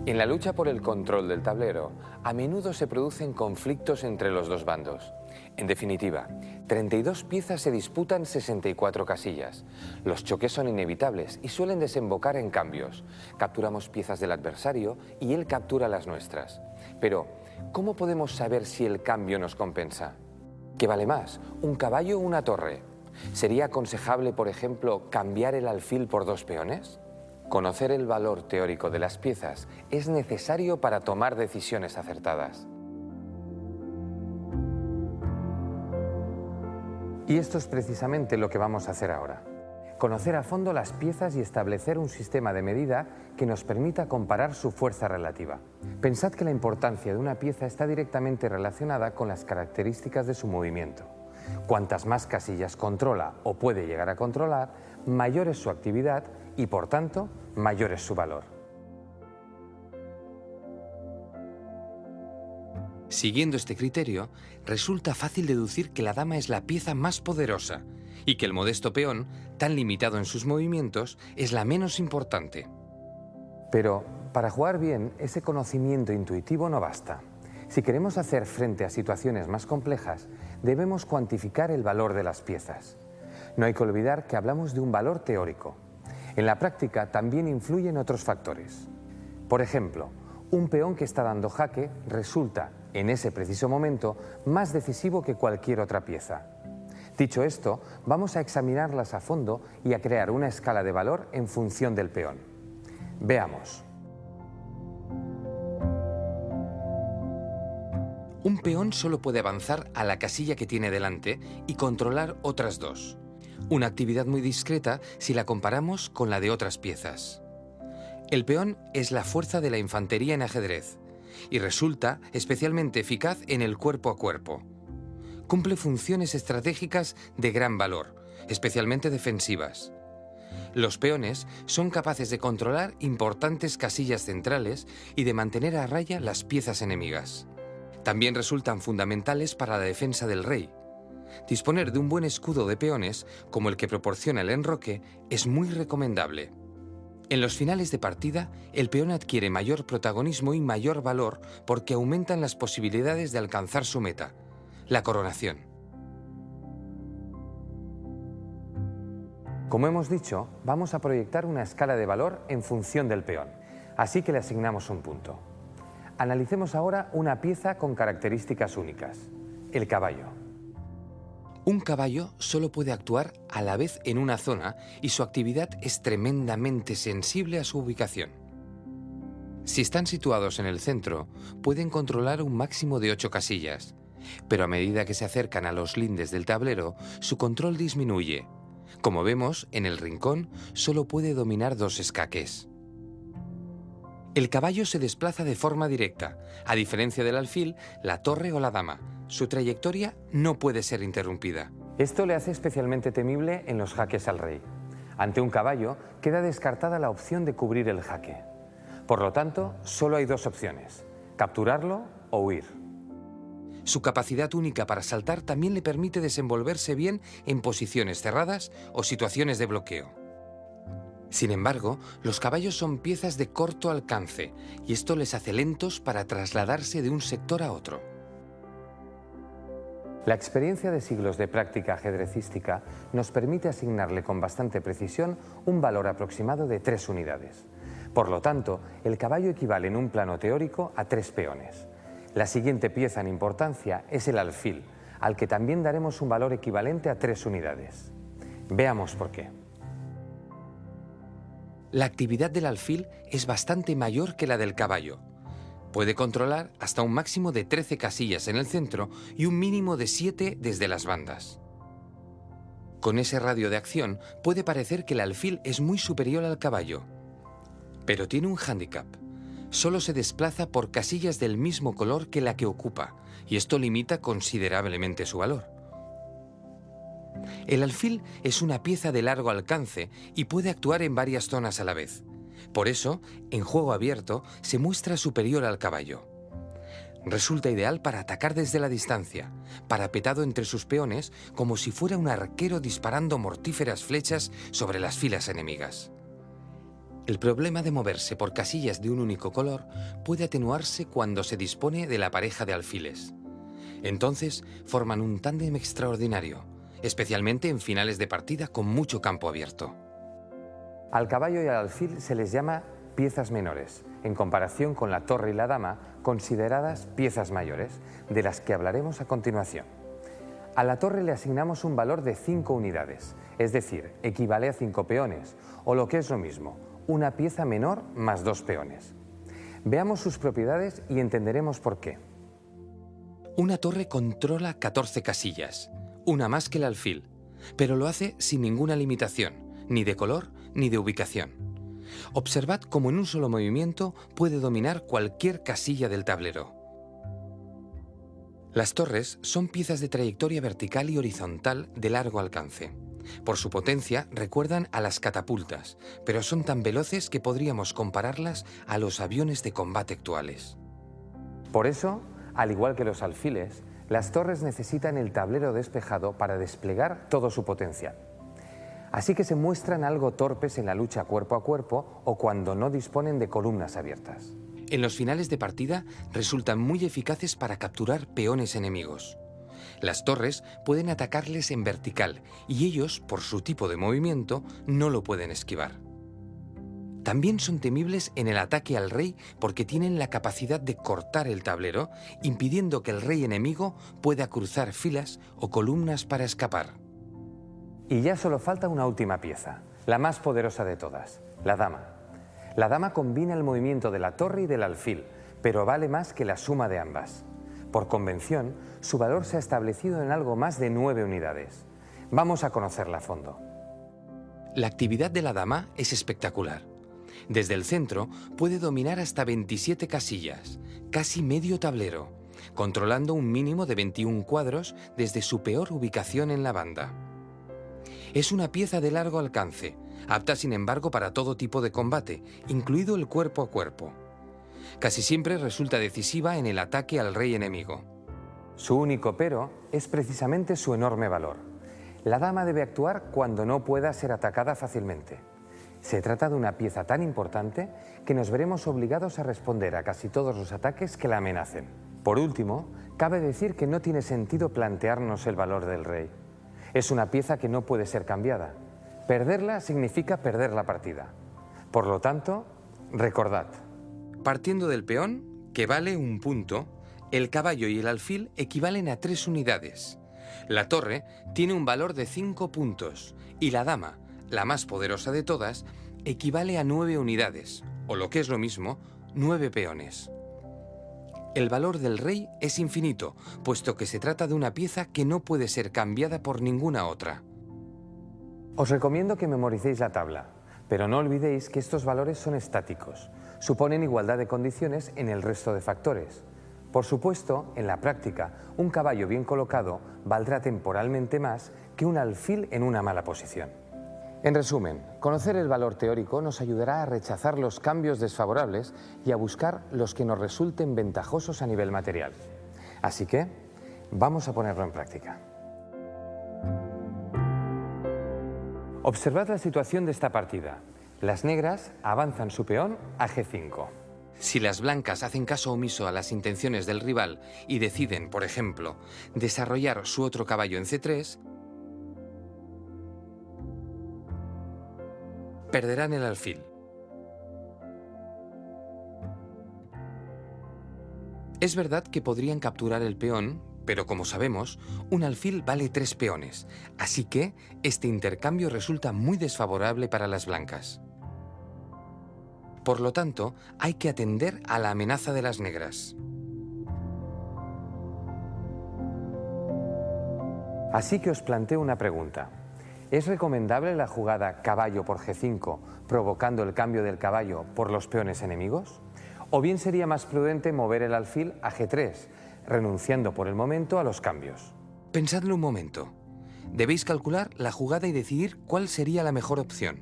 En la lucha por el control del tablero, a menudo se producen conflictos entre los dos bandos. En definitiva, 32 piezas se disputan 64 casillas. Los choques son inevitables y suelen desembocar en cambios. Capturamos piezas del adversario y él captura las nuestras. Pero, ¿cómo podemos saber si el cambio nos compensa? ¿Qué vale más, un caballo o una torre? ¿Sería aconsejable, por ejemplo, cambiar el alfil por 2 peones? Conocer el valor teórico de las piezas es necesario para tomar decisiones acertadas. Y esto es precisamente lo que vamos a hacer ahora. Conocer a fondo las piezas y establecer un sistema de medida que nos permita comparar su fuerza relativa. Pensad que la importancia de una pieza está directamente relacionada con las características de su movimiento. Cuantas más casillas controla o puede llegar a controlar, mayor es su actividad y, por tanto, mayor es su valor. Siguiendo este criterio, resulta fácil deducir que la dama es la pieza más poderosa y que el modesto peón, tan limitado en sus movimientos, es la menos importante. Pero para jugar bien, ese conocimiento intuitivo no basta. Si queremos hacer frente a situaciones más complejas, debemos cuantificar el valor de las piezas. No hay que olvidar que hablamos de un valor teórico. En la práctica también influyen otros factores. Por ejemplo, un peón que está dando jaque resulta, en ese preciso momento, más decisivo que cualquier otra pieza. Dicho esto, vamos a examinarlas a fondo y a crear una escala de valor en función del peón. Veamos. Un peón solo puede avanzar a la casilla que tiene delante y controlar otras 2. Una actividad muy discreta si la comparamos con la de otras piezas. El peón es la fuerza de la infantería en ajedrez y resulta especialmente eficaz en el cuerpo a cuerpo. Cumple funciones estratégicas de gran valor, especialmente defensivas. Los peones son capaces de controlar importantes casillas centrales y de mantener a raya las piezas enemigas. También resultan fundamentales para la defensa del rey. Disponer de un buen escudo de peones, como el que proporciona el enroque, es muy recomendable. En los finales de partida, el peón adquiere mayor protagonismo y mayor valor porque aumentan las posibilidades de alcanzar su meta, la coronación. Como hemos dicho, vamos a proyectar una escala de valor en función del peón, así que le asignamos un punto. Analicemos ahora una pieza con características únicas, el caballo. Un caballo solo puede actuar a la vez en una zona y su actividad es tremendamente sensible a su ubicación. Si están situados en el centro, pueden controlar un máximo de 8 casillas, pero a medida que se acercan a los lindes del tablero, su control disminuye. Como vemos, en el rincón solo puede dominar 2 escaques. El caballo se desplaza de forma directa, a diferencia del alfil, la torre o la dama. Su trayectoria no puede ser interrumpida. Esto le hace especialmente temible en los jaques al rey. Ante un caballo queda descartada la opción de cubrir el jaque. Por lo tanto, solo hay 2 opciones, capturarlo o huir. Su capacidad única para saltar también le permite desenvolverse bien en posiciones cerradas o situaciones de bloqueo. Sin embargo, los caballos son piezas de corto alcance y esto les hace lentos para trasladarse de un sector a otro. La experiencia de siglos de práctica ajedrecística nos permite asignarle con bastante precisión un valor aproximado de 3 unidades. Por lo tanto, el caballo equivale en un plano teórico a 3 peones. La siguiente pieza en importancia es el alfil, al que también daremos un valor equivalente a 3 unidades. Veamos por qué. La actividad del alfil es bastante mayor que la del caballo. Puede controlar hasta un máximo de 13 casillas en el centro y un mínimo de 7 desde las bandas. Con ese radio de acción puede parecer que el alfil es muy superior al caballo. Pero tiene un hándicap. Solo se desplaza por casillas del mismo color que la que ocupa, y esto limita considerablemente su valor. El alfil es una pieza de largo alcance y puede actuar en varias zonas a la vez. Por eso, en juego abierto, se muestra superior al caballo. Resulta ideal para atacar desde la distancia, parapetado entre sus peones como si fuera un arquero disparando mortíferas flechas sobre las filas enemigas. El problema de moverse por casillas de un único color puede atenuarse cuando se dispone de la pareja de alfiles. Entonces forman un tándem extraordinario, especialmente en finales de partida con mucho campo abierto. Al caballo y al alfil se les llama piezas menores, en comparación con la torre y la dama, consideradas piezas mayores, de las que hablaremos a continuación. A la torre le asignamos un valor de 5 unidades, es decir, equivale a 5 peones, o lo que es lo mismo, una pieza menor más 2 peones. Veamos sus propiedades y entenderemos por qué. Una torre controla 14 casillas, una más que el alfil, pero lo hace sin ninguna limitación, ni de color ni de ubicación. Observad cómo en un solo movimiento puede dominar cualquier casilla del tablero. Las torres son piezas de trayectoria vertical y horizontal de largo alcance. Por su potencia recuerdan a las catapultas, pero son tan veloces que podríamos compararlas a los aviones de combate actuales. Por eso, al igual que los alfiles, las torres necesitan el tablero despejado para desplegar todo su potencial. Así que se muestran algo torpes en la lucha cuerpo a cuerpo o cuando no disponen de columnas abiertas. En los finales de partida resultan muy eficaces para capturar peones enemigos. Las torres pueden atacarles en vertical y ellos, por su tipo de movimiento, no lo pueden esquivar. También son temibles en el ataque al rey porque tienen la capacidad de cortar el tablero, impidiendo que el rey enemigo pueda cruzar filas o columnas para escapar. Y ya solo falta una última pieza, la más poderosa de todas, la dama. La dama combina el movimiento de la torre y del alfil, pero vale más que la suma de ambas. Por convención, su valor se ha establecido en algo más de 9 unidades. Vamos a conocerla a fondo. La actividad de la dama es espectacular. Desde el centro puede dominar hasta 27 casillas, casi medio tablero, controlando un mínimo de 21 cuadros desde su peor ubicación en la banda. Es una pieza de largo alcance, apta sin embargo para todo tipo de combate, incluido el cuerpo a cuerpo. Casi siempre resulta decisiva en el ataque al rey enemigo. Su único pero es precisamente su enorme valor. La dama debe actuar cuando no pueda ser atacada fácilmente. Se trata de una pieza tan importante que nos veremos obligados a responder a casi todos los ataques que la amenacen. Por último, cabe decir que no tiene sentido plantearnos el valor del rey. Es una pieza que no puede ser cambiada. Perderla significa perder la partida. Por lo tanto, recordad. Partiendo del peón, que vale 1 punto, el caballo y el alfil equivalen a 3 unidades. La torre tiene un valor de 5 puntos y la dama, la más poderosa de todas, equivale a 9 unidades, o lo que es lo mismo, 9 peones. El valor del rey es infinito, puesto que se trata de una pieza que no puede ser cambiada por ninguna otra. Os recomiendo que memoricéis la tabla, pero no olvidéis que estos valores son estáticos. Suponen igualdad de condiciones en el resto de factores. Por supuesto, en la práctica, un caballo bien colocado valdrá temporalmente más que un alfil en una mala posición. En resumen, conocer el valor teórico nos ayudará a rechazar los cambios desfavorables y a buscar los que nos resulten ventajosos a nivel material. Así que, vamos a ponerlo en práctica. Observad la situación de esta partida. Las negras avanzan su peón a G5. Si las blancas hacen caso omiso a las intenciones del rival y deciden, por ejemplo, desarrollar su otro caballo en C3, perderán el alfil. Es verdad que podrían capturar el peón, pero como sabemos, un alfil vale 3 peones, así que este intercambio resulta muy desfavorable para las blancas. Por lo tanto, hay que atender a la amenaza de las negras. Así que os planteo una pregunta. ¿Es recomendable la jugada caballo por G5, provocando el cambio del caballo por los peones enemigos? ¿O bien sería más prudente mover el alfil a G3, renunciando por el momento a los cambios? Pensadlo un momento. Debéis calcular la jugada y decidir cuál sería la mejor opción.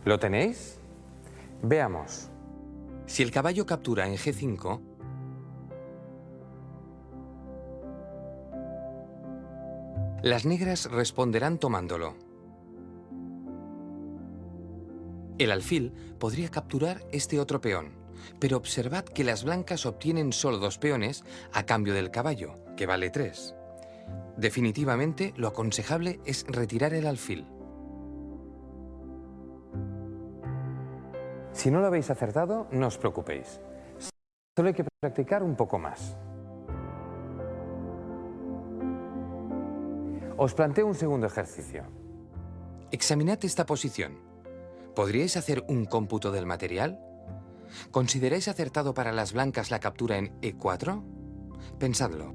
¿Lo tenéis? Veamos. Si el caballo captura en G5, Las negras responderán tomándolo. El alfil podría capturar este otro peón, pero observad que las blancas obtienen solo 2 peones a cambio del caballo, que vale 3. Definitivamente, lo aconsejable es retirar el alfil. Si no lo habéis acertado, no os preocupéis. Solo hay que practicar un poco más. Os planteo un segundo ejercicio. Examinad esta posición. ¿Podríais hacer un cómputo del material? ¿Consideráis acertado para las blancas la captura en E4? Pensadlo.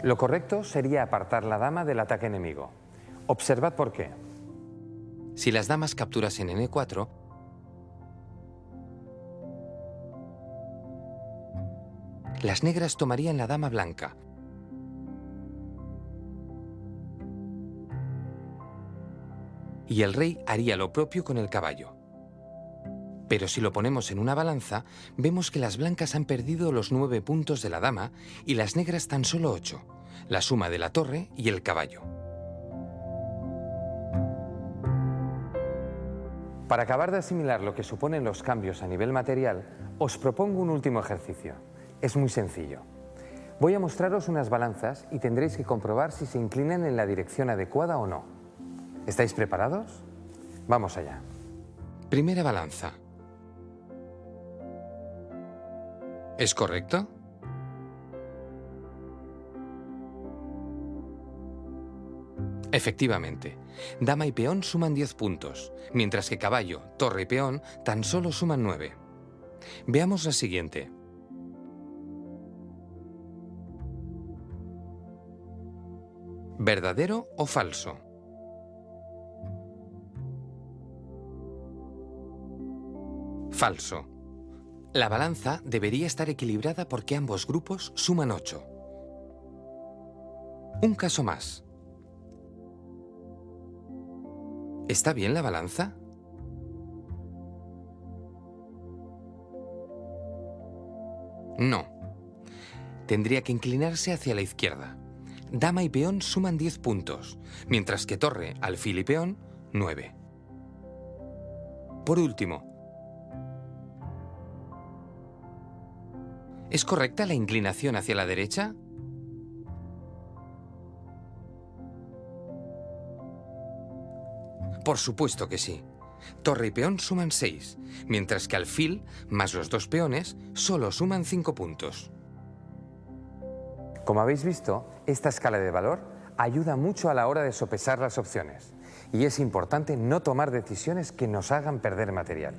Lo correcto sería apartar la dama del ataque enemigo. Observad por qué. Si las damas capturasen en E4, las negras tomarían la dama blanca. Y el rey haría lo propio con el caballo. Pero si lo ponemos en una balanza, vemos que las blancas han perdido los 9 puntos de la dama y las negras tan solo 8, la suma de la torre y el caballo. Para acabar de asimilar lo que suponen los cambios a nivel material, os propongo un último ejercicio. Es muy sencillo. Voy a mostraros unas balanzas y tendréis que comprobar si se inclinan en la dirección adecuada o no. ¿Estáis preparados? Vamos allá. Primera balanza. ¿Es correcto? Efectivamente, dama y peón suman 10 puntos, mientras que caballo, torre y peón tan solo suman 9. Veamos la siguiente. ¿Verdadero o falso? Falso. La balanza debería estar equilibrada porque ambos grupos suman 8. Un caso más. ¿Está bien la balanza? No. Tendría que inclinarse hacia la izquierda. Dama y peón suman 10 puntos, mientras que torre, alfil y peón, 9. Por último, ¿es correcta la inclinación hacia la derecha? Por supuesto que sí. Torre y peón suman 6, mientras que alfil, más los 2 peones, solo suman 5 puntos. Como habéis visto, esta escala de valor ayuda mucho a la hora de sopesar las opciones. Y es importante no tomar decisiones que nos hagan perder material.